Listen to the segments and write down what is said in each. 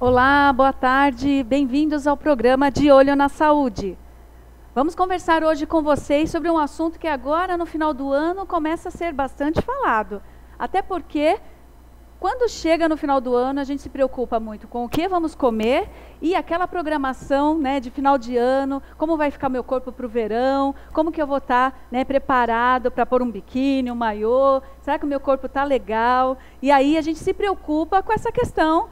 Olá, boa tarde, bem-vindos ao programa De Olho na Saúde. Vamos conversar hoje com vocês sobre um assunto que agora, no final do ano, começa a ser bastante falado. Até porque, quando chega no final do ano, a gente se preocupa muito com o que vamos comer e aquela programação, né, de final de ano, como vai ficar meu corpo para o verão, como que eu vou estar, né, preparado para pôr um biquíni, um maiô, será que o meu corpo está legal? E aí a gente se preocupa com essa questão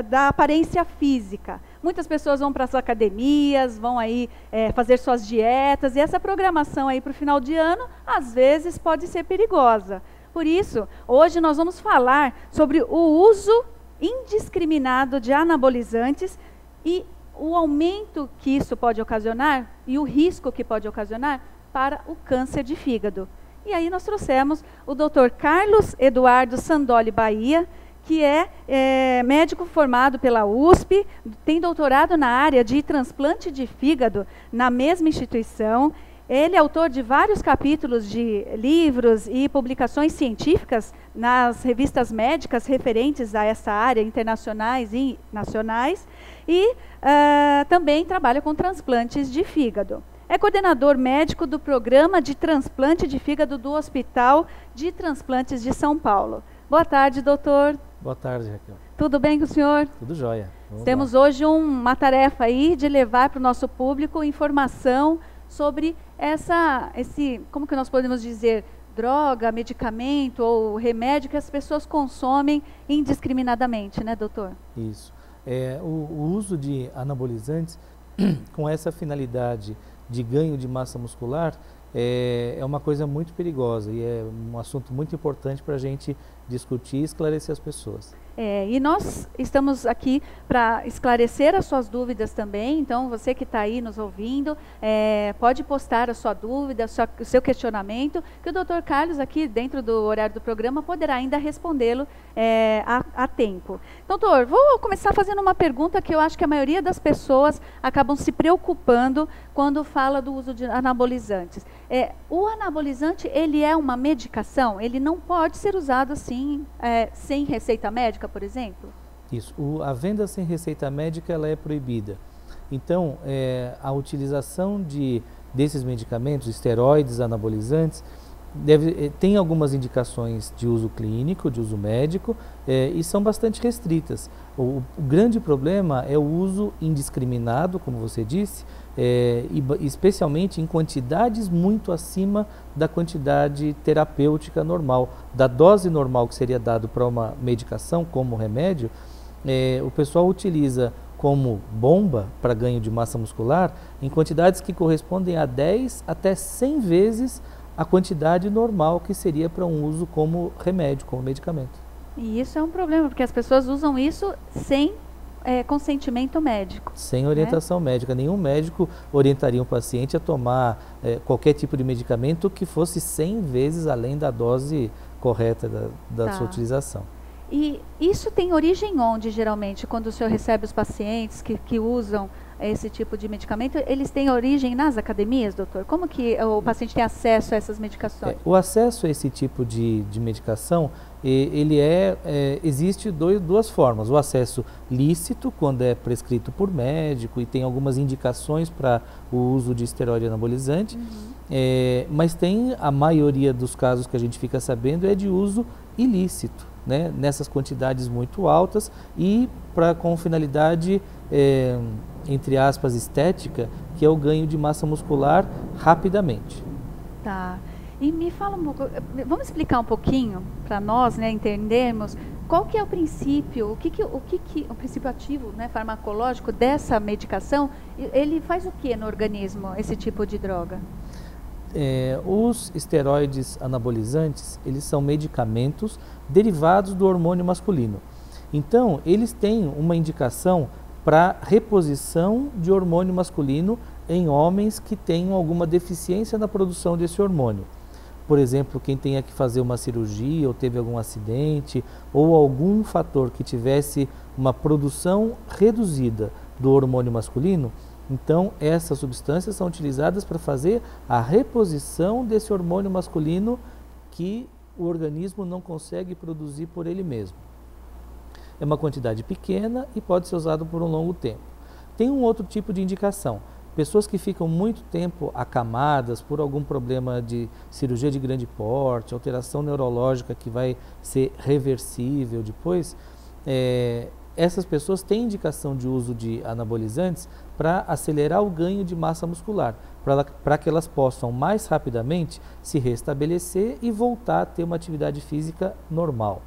da aparência física. Muitas pessoas vão para as academias, vão aí fazer suas dietas, e essa programação aí para o final de ano, às vezes, pode ser perigosa. Por isso, hoje nós vamos falar sobre o uso indiscriminado de anabolizantes e o aumento que isso pode ocasionar e o risco que pode ocasionar para o câncer de fígado. E aí nós trouxemos o Dr. Carlos Eduardo Sandoli Bahia, que é médico formado pela USP, tem doutorado na área de transplante de fígado na mesma instituição. Ele é autor de vários capítulos de livros e publicações científicas nas revistas médicas referentes a essa área, internacionais e nacionais, e também trabalha com transplantes de fígado. É coordenador médico do programa de transplante de fígado do Hospital de Transplantes de São Paulo. Boa tarde, doutor. Boa tarde, Raquel. Tudo bem com o senhor? Tudo jóia. Temos hoje uma tarefa aí de levar para o nosso público informação sobre como que nós podemos dizer, droga, medicamento ou remédio que as pessoas consomem indiscriminadamente, né, doutor? Isso. O uso de anabolizantes com essa finalidade de ganho de massa muscular é uma coisa muito perigosa e é um assunto muito importante para a gente discutir e esclarecer as pessoas. E nós estamos aqui para esclarecer as suas dúvidas também, então você que está aí nos ouvindo, pode postar a sua dúvida, o seu questionamento, que o Dr. Carlos aqui dentro do horário do programa poderá ainda respondê-lo a tempo. Doutor, vou começar fazendo uma pergunta que eu acho que a maioria das pessoas acabam se preocupando quando fala do uso de anabolizantes. O anabolizante, ele é uma medicação? Ele não pode ser usado assim, sem receita médica, por exemplo? Isso. A venda sem receita médica ela é proibida. Então, a utilização desses medicamentos, esteroides, anabolizantes, tem algumas indicações de uso clínico, de uso médico, e são bastante restritas. O grande problema é o uso indiscriminado, como você disse, e especialmente em quantidades muito acima da quantidade terapêutica normal, da dose normal que seria dado para uma medicação como remédio. O pessoal utiliza como bomba para ganho de massa muscular em quantidades que correspondem a 10 até 100 vezes a quantidade normal que seria para um uso como remédio, como medicamento. E isso é um problema, porque as pessoas usam isso sem consentimento médico. Sem orientação médica. Nenhum médico orientaria um paciente a tomar qualquer tipo de medicamento que fosse 100 vezes além da dose correta da sua utilização. E isso tem origem onde, geralmente, quando o senhor recebe os pacientes que usam esse tipo de medicamento, eles têm origem nas academias, doutor? Como que o paciente tem acesso a essas medicações? O acesso a esse tipo de medicação, existe duas formas. O acesso lícito, quando é prescrito por médico e tem algumas indicações para o uso de esteroide anabolizante, mas tem a maioria dos casos que a gente fica sabendo é de uso ilícito, né, nessas quantidades muito altas e com finalidade, entre aspas, estética, que é o ganho de massa muscular rapidamente. Tá. E me fala um pouco, vamos explicar um pouquinho para nós, né, entendermos qual que é o princípio, o princípio ativo, né, farmacológico dessa medicação. Ele faz o que no organismo, esse tipo de droga? Os esteroides anabolizantes, eles são medicamentos derivados do hormônio masculino. Então, eles têm uma indicação para reposição de hormônio masculino em homens que tenham alguma deficiência na produção desse hormônio. Por exemplo, quem tenha que fazer uma cirurgia ou teve algum acidente ou algum fator que tivesse uma produção reduzida do hormônio masculino, então essas substâncias são utilizadas para fazer a reposição desse hormônio masculino que o organismo não consegue produzir por ele mesmo. é uma quantidade pequena e pode ser usado por um longo tempo. Tem um outro tipo de indicação. Pessoas que ficam muito tempo acamadas por algum problema de cirurgia de grande porte, alteração neurológica que vai ser reversível depois, essas pessoas têm indicação de uso de anabolizantes para acelerar o ganho de massa muscular, para que elas possam mais rapidamente se restabelecer e voltar a ter uma atividade física normal.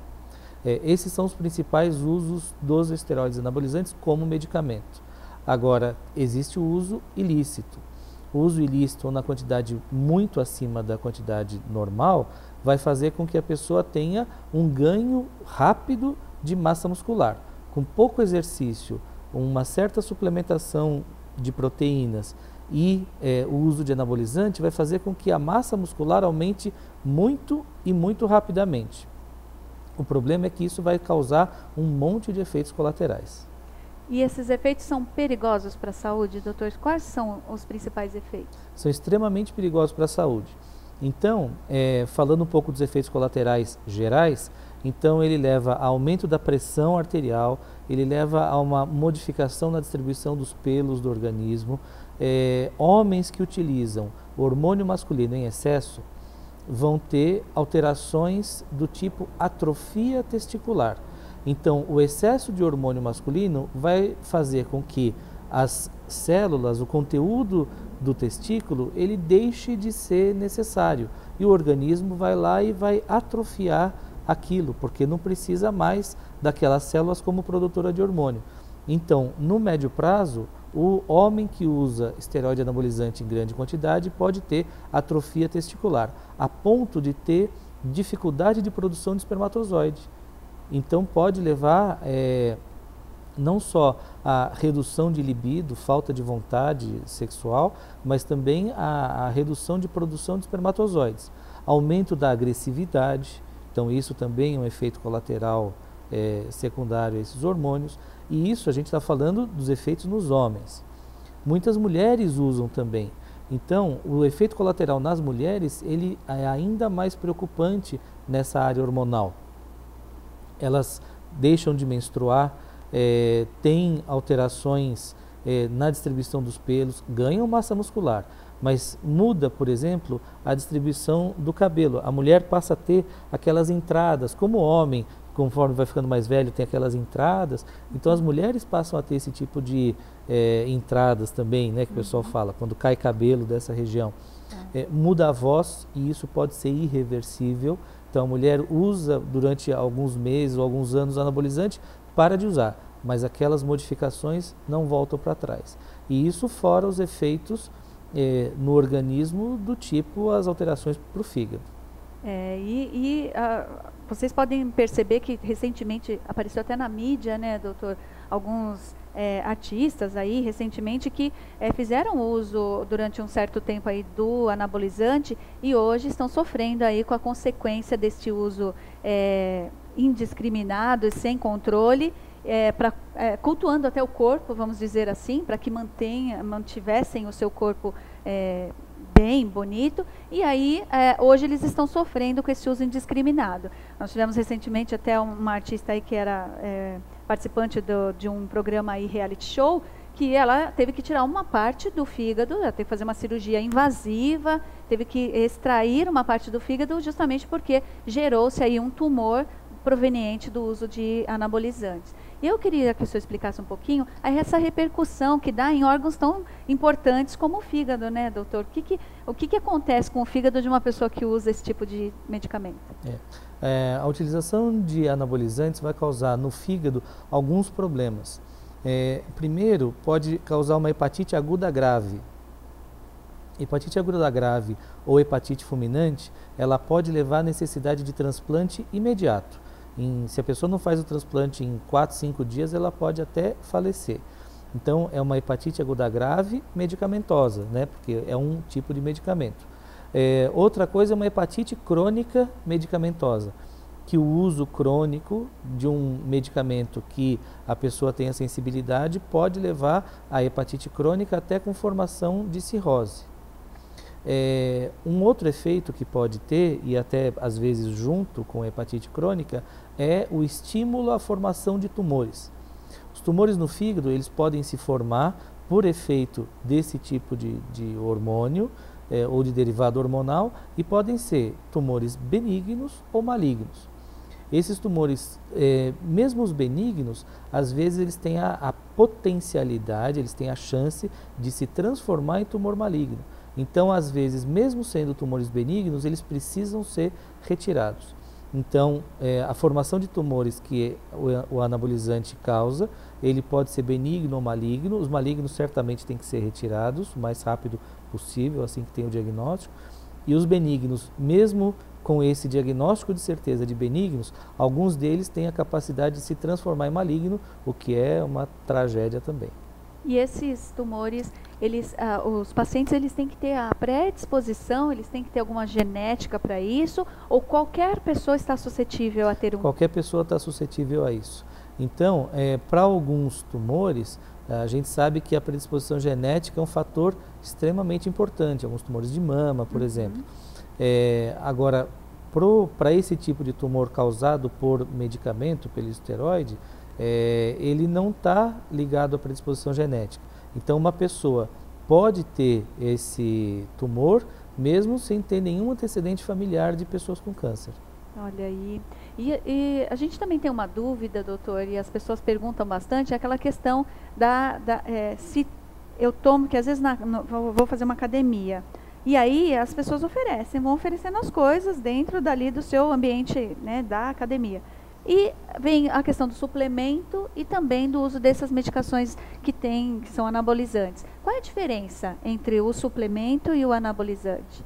Esses são os principais usos dos esteroides anabolizantes como medicamento. Agora, existe o uso ilícito. O uso ilícito, ou na quantidade muito acima da quantidade normal, vai fazer com que a pessoa tenha um ganho rápido de massa muscular. Com pouco exercício, uma certa suplementação de proteínas e o uso de anabolizante vai fazer com que a massa muscular aumente muito e muito rapidamente. O problema é que isso vai causar um monte de efeitos colaterais. E esses efeitos são perigosos para a saúde, doutor? Quais são os principais efeitos? São extremamente perigosos para a saúde. Então, falando um pouco dos efeitos colaterais gerais, então ele leva a aumento da pressão arterial, ele leva a uma modificação na distribuição dos pelos do organismo. Homens que utilizam hormônio masculino em excesso vão ter alterações do tipo atrofia testicular. Então, o excesso de hormônio masculino vai fazer com que as células, o conteúdo do testículo, ele deixe de ser necessário. E o organismo vai lá e vai atrofiar aquilo, porque não precisa mais daquelas células como produtora de hormônio. Então, no médio prazo, o homem que usa esteroide anabolizante em grande quantidade pode ter atrofia testicular, a ponto de ter dificuldade de produção de espermatozoide. Então pode levar não só a redução de libido, falta de vontade sexual, mas também a redução de produção de espermatozoides, aumento da agressividade. Então isso também é um efeito colateral secundário a esses hormônios, e isso a gente está falando dos efeitos nos homens. Muitas mulheres usam também. Então o efeito colateral nas mulheres ele é ainda mais preocupante nessa área hormonal. Elas deixam de menstruar, têm alterações na distribuição dos pelos, ganham massa muscular, mas muda, por exemplo, a distribuição do cabelo. A mulher passa a ter aquelas entradas, como o homem, conforme vai ficando mais velho, tem aquelas entradas. Então as mulheres passam a ter esse tipo de entradas também, né, que o pessoal fala, quando cai cabelo dessa região. Muda a voz e isso pode ser irreversível. Então a mulher usa durante alguns meses ou alguns anos anabolizante, para de usar, mas aquelas modificações não voltam para trás. E isso fora os efeitos no organismo do tipo as alterações para o fígado. Vocês podem perceber que recentemente apareceu até na mídia, né, doutor, alguns artistas aí recentemente que fizeram uso durante um certo tempo aí do anabolizante e hoje estão sofrendo aí com a consequência deste uso indiscriminado e sem controle, cultuando até o corpo, vamos dizer assim, para que mantivessem o seu corpo bem, bonito, e aí hoje eles estão sofrendo com esse uso indiscriminado. Nós tivemos recentemente até uma artista aí que era participante de um programa aí, reality show, que ela teve que tirar uma parte do fígado, ela teve que fazer uma cirurgia invasiva, teve que extrair uma parte do fígado justamente porque gerou-se aí um tumor proveniente do uso de anabolizantes. E eu queria que o senhor explicasse um pouquinho essa repercussão que dá em órgãos tão importantes como o fígado, né, doutor? O que acontece com o fígado de uma pessoa que usa esse tipo de medicamento? A utilização de anabolizantes vai causar no fígado alguns problemas. Primeiro, pode causar uma hepatite aguda grave. Hepatite aguda grave ou hepatite fulminante, ela pode levar à necessidade de transplante imediato. Se a pessoa não faz o transplante em 4, 5 dias, ela pode até falecer. Então, é uma hepatite aguda grave medicamentosa, né? Porque é um tipo de medicamento. Outra coisa é uma hepatite crônica medicamentosa, que o uso crônico de um medicamento que a pessoa tenha sensibilidade pode levar à hepatite crônica até com formação de cirrose. Um outro efeito que pode ter, e até às vezes junto com a hepatite crônica, é o estímulo à formação de tumores. Os tumores no fígado, eles podem se formar por efeito desse tipo de hormônio ou de derivado hormonal, e podem ser tumores benignos ou malignos. Esses tumores, mesmo os benignos, às vezes eles têm a potencialidade, eles têm a chance de se transformar em tumor maligno. Então, às vezes, mesmo sendo tumores benignos, eles precisam ser retirados. Então, a formação de tumores que o anabolizante causa, ele pode ser benigno ou maligno. Os malignos certamente têm que ser retirados o mais rápido possível, assim que tem o diagnóstico. E os benignos, mesmo com esse diagnóstico de certeza de benignos, alguns deles têm a capacidade de se transformar em maligno, o que é uma tragédia também. E esses tumores, os pacientes, eles têm que ter a predisposição, eles têm que ter alguma genética para isso, ou qualquer pessoa está suscetível a ter um? Qualquer pessoa está suscetível a isso. Então, para alguns tumores, a gente sabe que a predisposição genética é um fator extremamente importante, alguns tumores de mama, por exemplo. Agora, para esse tipo de tumor causado por medicamento, pelo esteroide, ele não está ligado à predisposição genética. Então, uma pessoa pode ter esse tumor mesmo sem ter nenhum antecedente familiar de pessoas com câncer. Olha aí. E a gente também tem uma dúvida, doutor, e as pessoas perguntam bastante, é aquela questão se eu tomo, que às vezes vou fazer uma academia, e aí as pessoas vão oferecendo as coisas dentro dali do seu ambiente, né, da academia. E vem a questão do suplemento e também do uso dessas medicações que são anabolizantes. Qual é a diferença entre o suplemento e o anabolizante?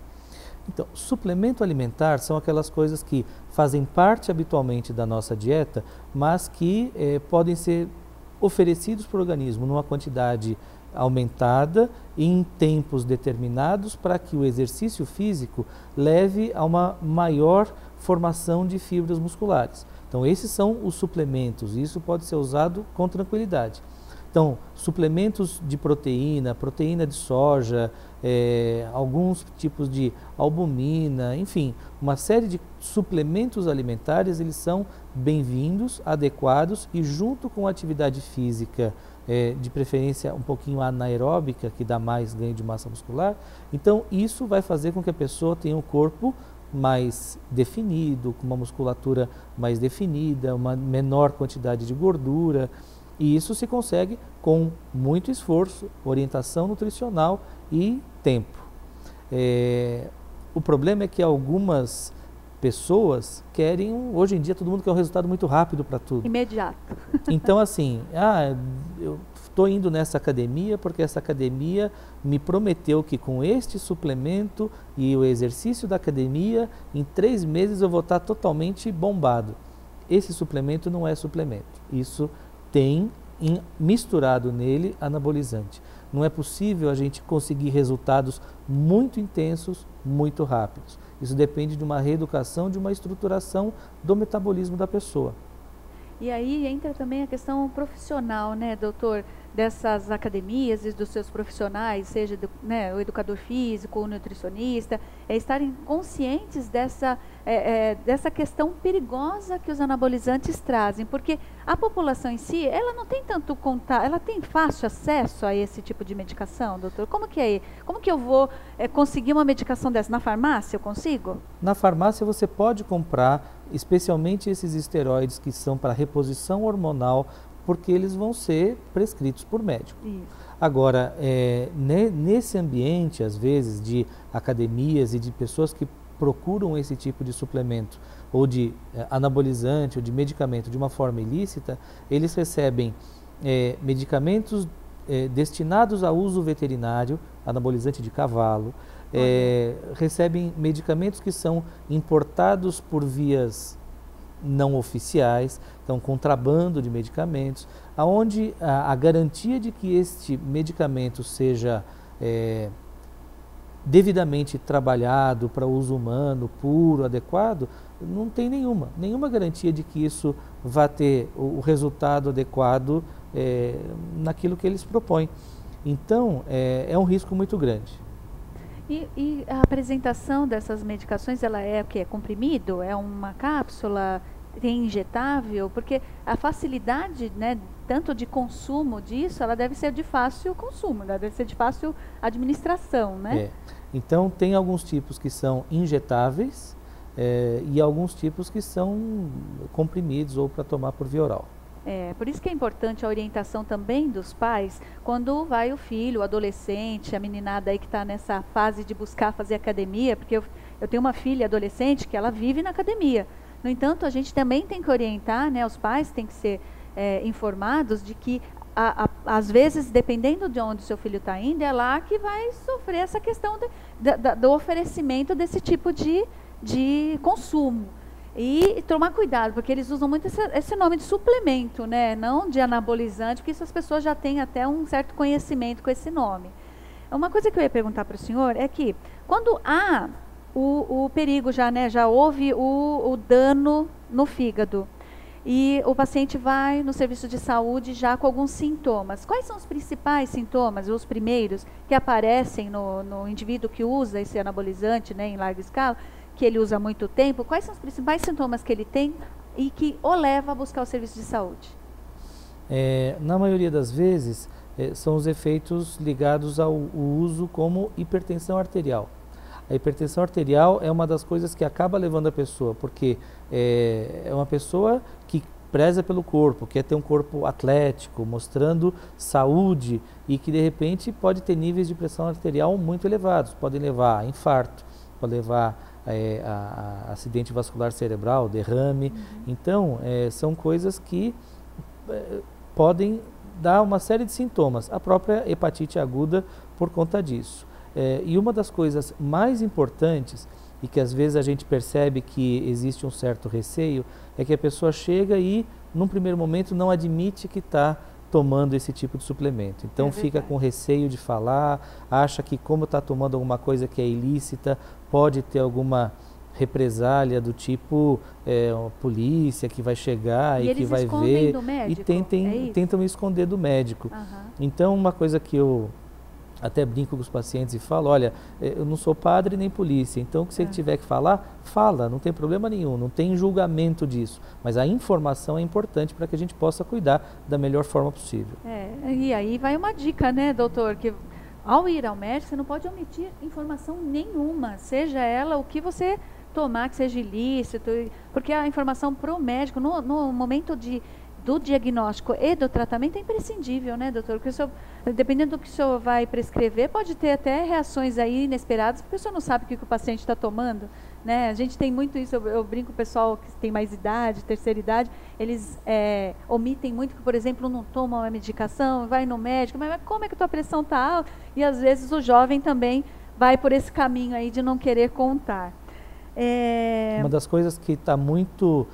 Então, suplemento alimentar são aquelas coisas que fazem parte habitualmente da nossa dieta, mas que podem ser oferecidos para o organismo numa quantidade aumentada em tempos determinados para que o exercício físico leve a uma maior formação de fibras musculares. Então, esses são os suplementos, e isso pode ser usado com tranquilidade. Então, suplementos de proteína de soja, alguns tipos de albumina, enfim, uma série de suplementos alimentares, eles são bem-vindos, adequados, e junto com a atividade física, de preferência um pouquinho anaeróbica, que dá mais ganho de massa muscular, então isso vai fazer com que a pessoa tenha um corpo mais definido, com uma musculatura mais definida, uma menor quantidade de gordura, e isso se consegue com muito esforço, orientação nutricional e tempo. O problema é que algumas pessoas querem, hoje em dia todo mundo quer um resultado muito rápido para tudo. Imediato. Então assim, eu estou indo nessa academia porque essa academia me prometeu que com este suplemento e o exercício da academia, em 3 meses eu vou estar totalmente bombado. Esse suplemento não é suplemento, isso tem misturado nele anabolizante. Não é possível a gente conseguir resultados muito intensos, muito rápidos. Isso depende de uma reeducação, de uma estruturação do metabolismo da pessoa. E aí entra também a questão profissional, né, doutor, dessas academias e dos seus profissionais, seja o educador físico, o nutricionista, estarem conscientes dessa questão perigosa que os anabolizantes trazem, porque a população em si, ela não tem tanto contato, ela tem fácil acesso a esse tipo de medicação, doutor? Como que é? Como que eu vou conseguir uma medicação dessa? Na farmácia eu consigo? Na farmácia você pode comprar, especialmente esses esteroides que são para reposição hormonal, porque eles vão ser prescritos por médico. Isso. Agora, nesse ambiente, às vezes, de academias e de pessoas que procuram esse tipo de suplemento, ou de anabolizante, ou de medicamento de uma forma ilícita, eles recebem medicamentos destinados a uso veterinário, anabolizante de cavalo, recebem medicamentos que são importados por vias não oficiais, então contrabando de medicamentos, aonde a garantia de que este medicamento seja devidamente trabalhado para uso humano, puro, adequado, não tem nenhuma garantia de que isso vá ter o resultado adequado naquilo que eles propõem. Então, é um risco muito grande. E a apresentação dessas medicações, ela é o quê? É comprimido? É uma cápsula? Tem injetável? Porque a facilidade, né, tanto de consumo disso, ela deve ser de fácil consumo, ela deve ser de fácil administração, né? É. Então, tem alguns tipos que são injetáveis e alguns tipos que são comprimidos ou para tomar por via oral. Por isso que é importante a orientação também dos pais, quando vai o filho, o adolescente, a meninada aí que está nessa fase de buscar fazer academia, porque eu tenho uma filha adolescente que ela vive na academia. No entanto, a gente também tem que orientar, né, os pais têm que ser informados de que, às vezes, dependendo de onde o seu filho está indo, é lá que vai sofrer essa questão do oferecimento desse tipo de consumo. E tomar cuidado, porque eles usam muito esse nome de suplemento, né? Não de anabolizante, porque isso as pessoas já têm até um certo conhecimento com esse nome. Uma coisa que eu ia perguntar para o senhor é que, quando há o perigo já, né? Já houve o dano no fígado, e o paciente vai no serviço de saúde já com alguns sintomas. Quais são os principais sintomas, os primeiros, que aparecem no indivíduo que usa esse anabolizante, né, em larga escala, que ele usa há muito tempo? Quais são os principais sintomas que ele tem e que o leva a buscar o serviço de saúde? Na maioria das vezes, são os efeitos ligados ao uso como hipertensão arterial. A hipertensão arterial é uma das coisas que acaba levando a pessoa, porque é uma pessoa que preza pelo corpo, quer ter um corpo atlético, mostrando saúde e que de repente pode ter níveis de pressão arterial muito elevados, podem levar a infarto, pode levar a acidente vascular cerebral, derrame. Então, são coisas que podem dar uma série de sintomas, a própria hepatite aguda por conta disso. E uma das coisas mais importantes, e que às vezes a gente percebe que existe um certo receio, é que a pessoa chega e, num primeiro momento, não admite que está tomando esse tipo de suplemento. Então fica com receio de falar, acha que como está tomando alguma coisa que é ilícita, pode ter alguma represália do tipo uma polícia que vai chegar e que vai ver do médico, e tentam esconder do médico. Então uma coisa que eu até brinco com os pacientes e falo, olha, eu não sou padre nem polícia, então se ele tiver que falar, fala, não tem problema nenhum, não tem julgamento disso, mas a informação é importante para que a gente possa cuidar da melhor forma possível. E aí vai uma dica, né, doutor, que ao ir ao médico você não pode omitir informação nenhuma, seja ela o que você tomar que seja ilícito, porque a informação para o médico, no momento do diagnóstico e do tratamento é imprescindível, né, doutor? Porque dependendo do que o senhor vai prescrever, pode ter até reações aí inesperadas, porque o senhor não sabe o que o paciente está tomando, né? A gente tem muito isso, eu brinco com o pessoal que tem mais idade, terceira idade, eles omitem muito que, por exemplo, não tomam a medicação, vai no médico, mas como é que a tua pressão está alta? E às vezes o jovem também vai por esse caminho aí de não querer contar. Uma das coisas que está muito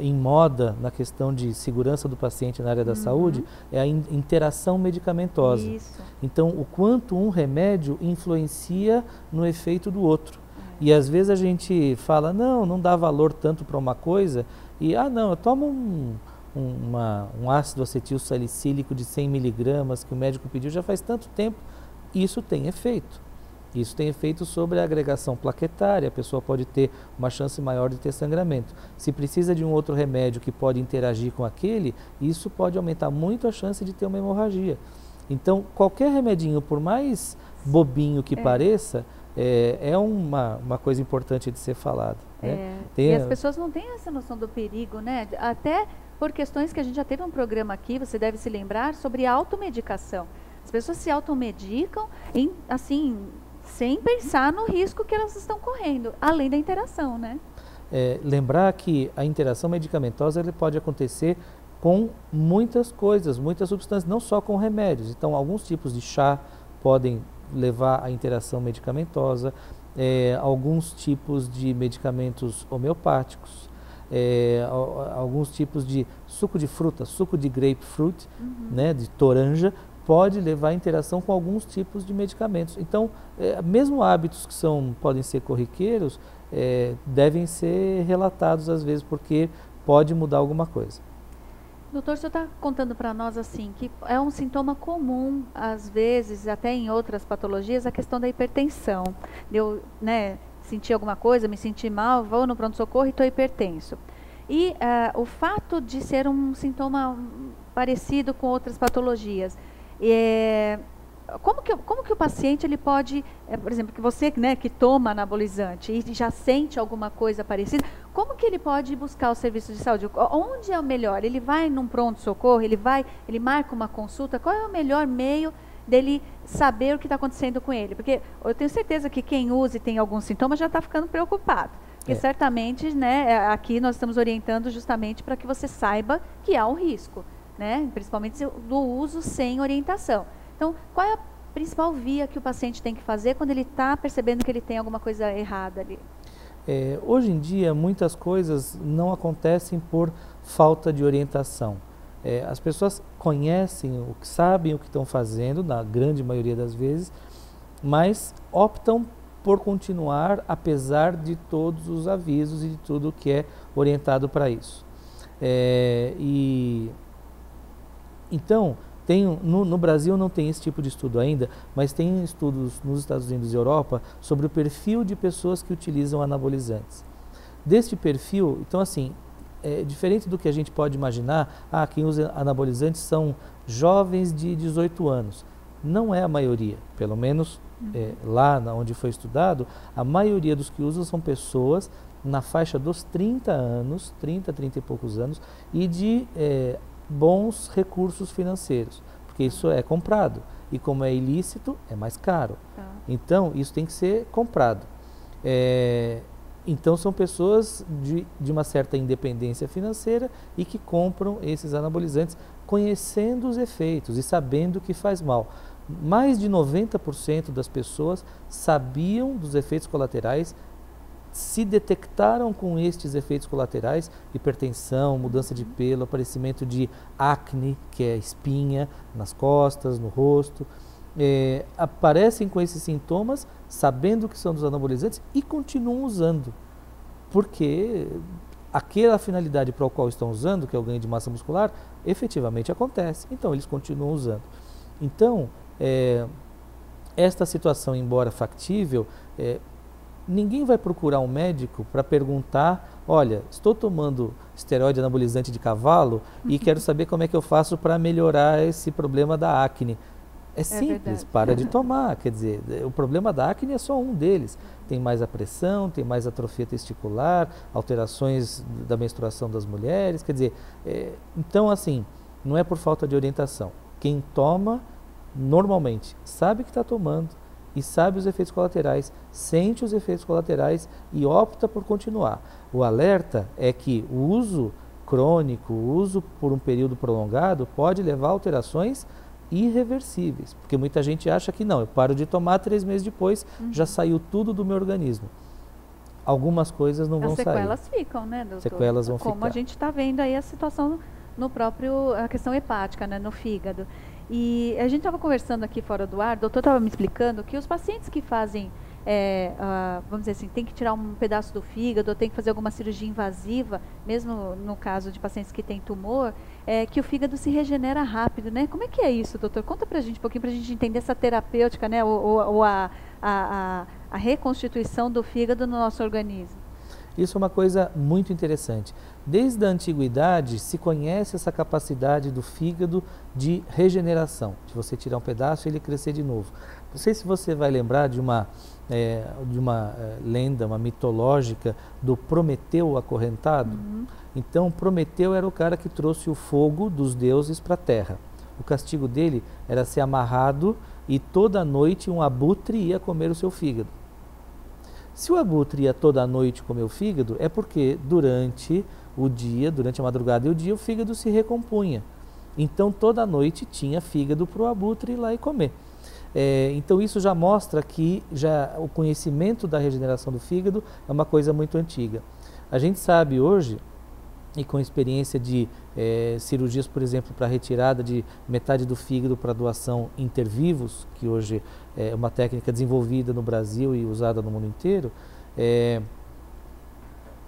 em moda na questão de segurança do paciente na área da saúde é a interação medicamentosa. Isso. Então, o quanto um remédio influencia no efeito do outro. E às vezes a gente fala, não dá valor tanto para uma coisa, e não, eu tomo um ácido acetil salicílico de 100 miligramas que o médico pediu já faz tanto tempo, isso tem efeito. Isso tem efeito sobre a agregação plaquetária, a pessoa pode ter uma chance maior de ter sangramento. Se precisa de um outro remédio que pode interagir com aquele, isso pode aumentar muito a chance de ter uma hemorragia. Então, qualquer remedinho, por mais bobinho que pareça, é uma coisa importante de ser falada. Né? E as pessoas não têm essa noção do perigo, né? Até por questões que a gente já teve um programa aqui, você deve se lembrar, sobre automedicação. As pessoas se automedicam, assim, sem pensar no risco que elas estão correndo, além da interação, né? Lembrar que a interação medicamentosa pode acontecer com muitas coisas, muitas substâncias, não só com remédios. Então, alguns tipos de chá podem levar à interação medicamentosa, alguns tipos de medicamentos homeopáticos, alguns tipos de suco de fruta, suco de grapefruit, né, de toranja, pode levar à interação com alguns tipos de medicamentos. Então, mesmo hábitos que podem ser corriqueiros, devem ser relatados às vezes, porque pode mudar alguma coisa. Doutor, o senhor está contando para nós assim que é um sintoma comum, às vezes, até em outras patologias, a questão da hipertensão. Eu, né, senti alguma coisa, me senti mal, vou no pronto-socorro e estou hipertenso. E o fato de ser um sintoma parecido com outras patologias, como que o paciente ele pode, por exemplo, que você, né, que toma anabolizante e já sente alguma coisa parecida, como que ele pode buscar o serviço de saúde? Onde é o melhor? Ele vai num pronto-socorro, ele marca uma consulta, qual é o melhor meio dele saber o que está acontecendo com ele? Porque eu tenho certeza que quem usa e tem alguns sintomas já está ficando preocupado. Porque certamente, né, aqui nós estamos orientando justamente para que você saiba que há um risco, né, principalmente do uso sem orientação. Então, qual é a principal via que o paciente tem que fazer quando ele está percebendo que ele tem alguma coisa errada ali? Hoje em dia, muitas coisas não acontecem por falta de orientação. As pessoas conhecem, sabem o que estão fazendo, na grande maioria das vezes, mas optam por continuar, apesar de todos os avisos e de tudo que é orientado para isso. Então, no Brasil não tem esse tipo de estudo ainda, mas tem estudos nos Estados Unidos e Europa sobre o perfil de pessoas que utilizam anabolizantes. Deste perfil, então assim, diferente do que a gente pode imaginar, quem usa anabolizantes são jovens de 18 anos. Não é a maioria, pelo menos lá onde foi estudado, a maioria dos que usam são pessoas na faixa dos 30 anos, 30 e poucos anos, e de bons recursos financeiros, porque isso é comprado e como é ilícito é mais caro, então isso tem que ser comprado. Então são pessoas de uma certa independência financeira e que compram esses anabolizantes conhecendo os efeitos e sabendo que faz mal. Mais de 90% das pessoas sabiam dos efeitos colaterais, se detectaram com estes efeitos colaterais, hipertensão, mudança de pelo, aparecimento de acne, que é espinha nas costas, no rosto, aparecem com esses sintomas, sabendo que são dos anabolizantes e continuam usando, porque aquela finalidade para a qual estão usando, que é o ganho de massa muscular, efetivamente acontece, então eles continuam usando. Então, esta situação, embora factível, ninguém vai procurar um médico para perguntar, olha, estou tomando esteroide anabolizante de cavalo e quero saber como é que eu faço para melhorar esse problema da acne. É simples, para de tomar, quer dizer, o problema da acne é só um deles. Tem mais a pressão, tem mais atrofia testicular, alterações da menstruação das mulheres, quer dizer, então assim, não é por falta de orientação. Quem toma, normalmente, sabe que está tomando, e sabe os efeitos colaterais, sente os efeitos colaterais e opta por continuar. O alerta é que o uso crônico, o uso por um período prolongado pode levar a alterações irreversíveis, porque muita gente acha que não, eu paro de tomar 3 meses depois, já saiu tudo do meu organismo. Algumas coisas não vão sair. As sequelas ficam, né, doutor? Sequelas vão ficar. Como a gente está vendo aí a situação a questão hepática, né, no fígado. E a gente estava conversando aqui fora do ar, o doutor estava me explicando que os pacientes que fazem, vamos dizer assim, tem que tirar um pedaço do fígado, ou tem que fazer alguma cirurgia invasiva, mesmo no caso de pacientes que têm tumor, que o fígado se regenera rápido, né? Como é que é isso, doutor? Conta pra gente um pouquinho, pra gente entender essa terapêutica, né? Ou a reconstituição do fígado no nosso organismo. Isso é uma coisa muito interessante. Desde a antiguidade se conhece essa capacidade do fígado de regeneração, de você tirar um pedaço e ele crescer de novo. Não sei se você vai lembrar de uma lenda, uma mitológica do Prometeu acorrentado. Então Prometeu era o cara que trouxe o fogo dos deuses para a terra. O castigo dele era ser amarrado e toda noite um abutre ia comer o seu fígado. Se o abutre ia toda noite comer o fígado, é porque durante o dia, durante a madrugada e o dia, o fígado se recompunha. Então toda noite tinha fígado para o abutre ir lá e comer. Então isso já mostra que o conhecimento da regeneração do fígado é uma coisa muito antiga. A gente sabe hoje, e com experiência de cirurgias, por exemplo, para retirada de metade do fígado para doação intervivos, que hoje é uma técnica desenvolvida no Brasil e usada no mundo inteiro,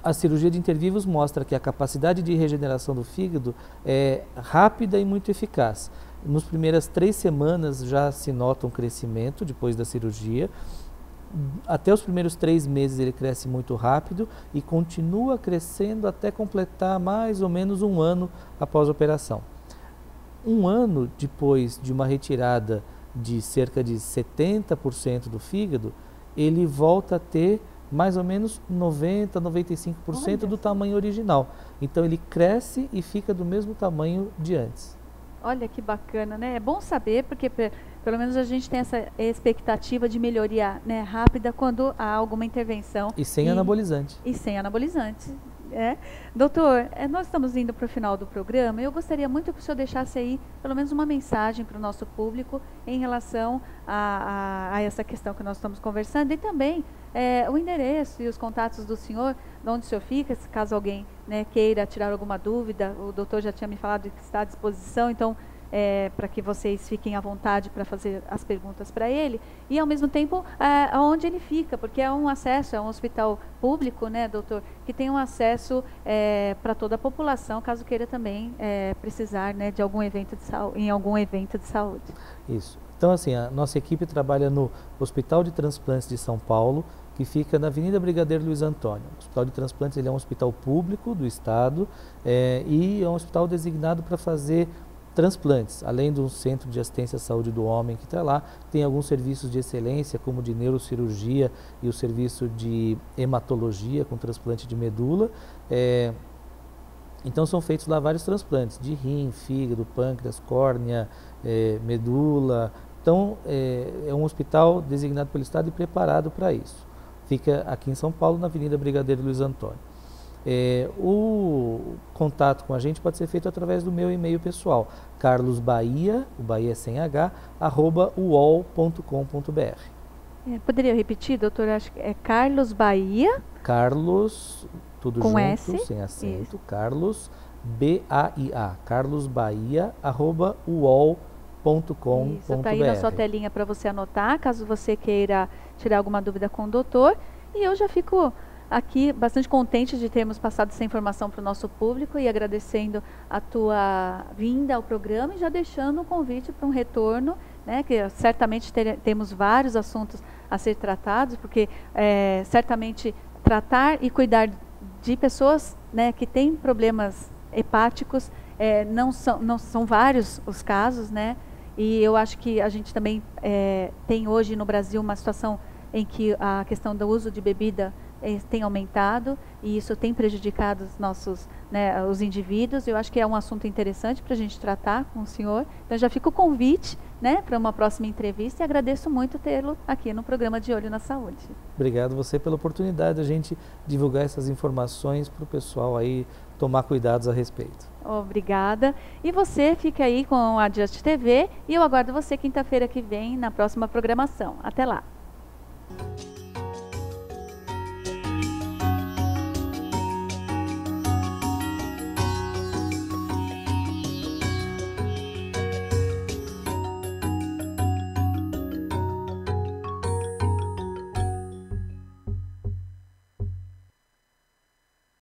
A cirurgia de intervivos mostra que a capacidade de regeneração do fígado é rápida e muito eficaz. Nas primeiras 3 semanas já se nota um crescimento depois da cirurgia. Até os primeiros 3 meses ele cresce muito rápido e continua crescendo até completar mais ou menos 1 ano após a operação. 1 ano depois de uma retirada de cerca de 70% do fígado, ele volta a ter mais ou menos 90, 95% do tamanho original. Então ele cresce e fica do mesmo tamanho de antes. Olha que bacana, né? É bom saber, porque pelo menos a gente tem essa expectativa de melhoria, né, rápida quando há alguma intervenção. E sem anabolizante. E sem anabolizante. Doutor, nós estamos indo para o final do programa. Eu gostaria muito que o senhor deixasse aí pelo menos uma mensagem para o nosso público em relação a essa questão que nós estamos conversando, e também o endereço e os contatos do senhor, de onde o senhor fica, se caso alguém, né, queira tirar alguma dúvida. O doutor já tinha me falado que está à disposição, então para que vocês fiquem à vontade para fazer as perguntas para ele, e ao mesmo tempo aonde ele fica, porque é um acesso, é um hospital público, né, doutor, que tem um acesso para toda a população, caso queira também precisar, né, de algum evento de em algum evento de saúde. Isso. Então, assim, a nossa equipe trabalha no Hospital de Transplantes de São Paulo, que fica na Avenida Brigadeiro Luiz Antônio. O Hospital de Transplantes ele é um hospital público do Estado e é um hospital designado para fazer transplantes, além do Centro de Assistência à Saúde do Homem que está lá, tem alguns serviços de excelência, como de neurocirurgia e o serviço de hematologia, com transplante de medula. Então são feitos lá vários transplantes, de rim, fígado, pâncreas, córnea, medula. Então é um hospital designado pelo Estado e preparado para isso. Fica aqui em São Paulo, na Avenida Brigadeiro Luiz Antônio. O contato com a gente pode ser feito através do meu e-mail pessoal, carlosbahia, o Bahia é sem H, @uol.com.br. Poderia repetir, doutor? Acho que é Carlos Bahia. Carlos, tudo com junto, S? sem acento, Isso. Carlos, B-A-I-A, carlosbahia, @uol.com.br. Isso, está aí na sua telinha para você anotar, caso você queira tirar alguma dúvida com o doutor. E eu já fico aqui bastante contente de termos passado essa informação para o nosso público, e agradecendo a tua vinda ao programa, e já deixando o convite para um retorno, né, que certamente temos vários assuntos a ser tratados, porque certamente tratar e cuidar de pessoas, né, que têm problemas hepáticos, não são vários os casos, né, e eu acho que a gente também tem hoje no Brasil uma situação em que a questão do uso de bebida tem aumentado, e isso tem prejudicado os nossos, né, os indivíduos. Eu acho que é um assunto interessante para a gente tratar com o senhor. Então já fica o convite, né, para uma próxima entrevista, e agradeço muito tê-lo aqui no programa De Olho na Saúde. Obrigado você pela oportunidade de a gente divulgar essas informações para o pessoal aí tomar cuidados a respeito. Obrigada. E você fica aí com a Just TV, e eu aguardo você quinta-feira que vem na próxima programação. Até lá.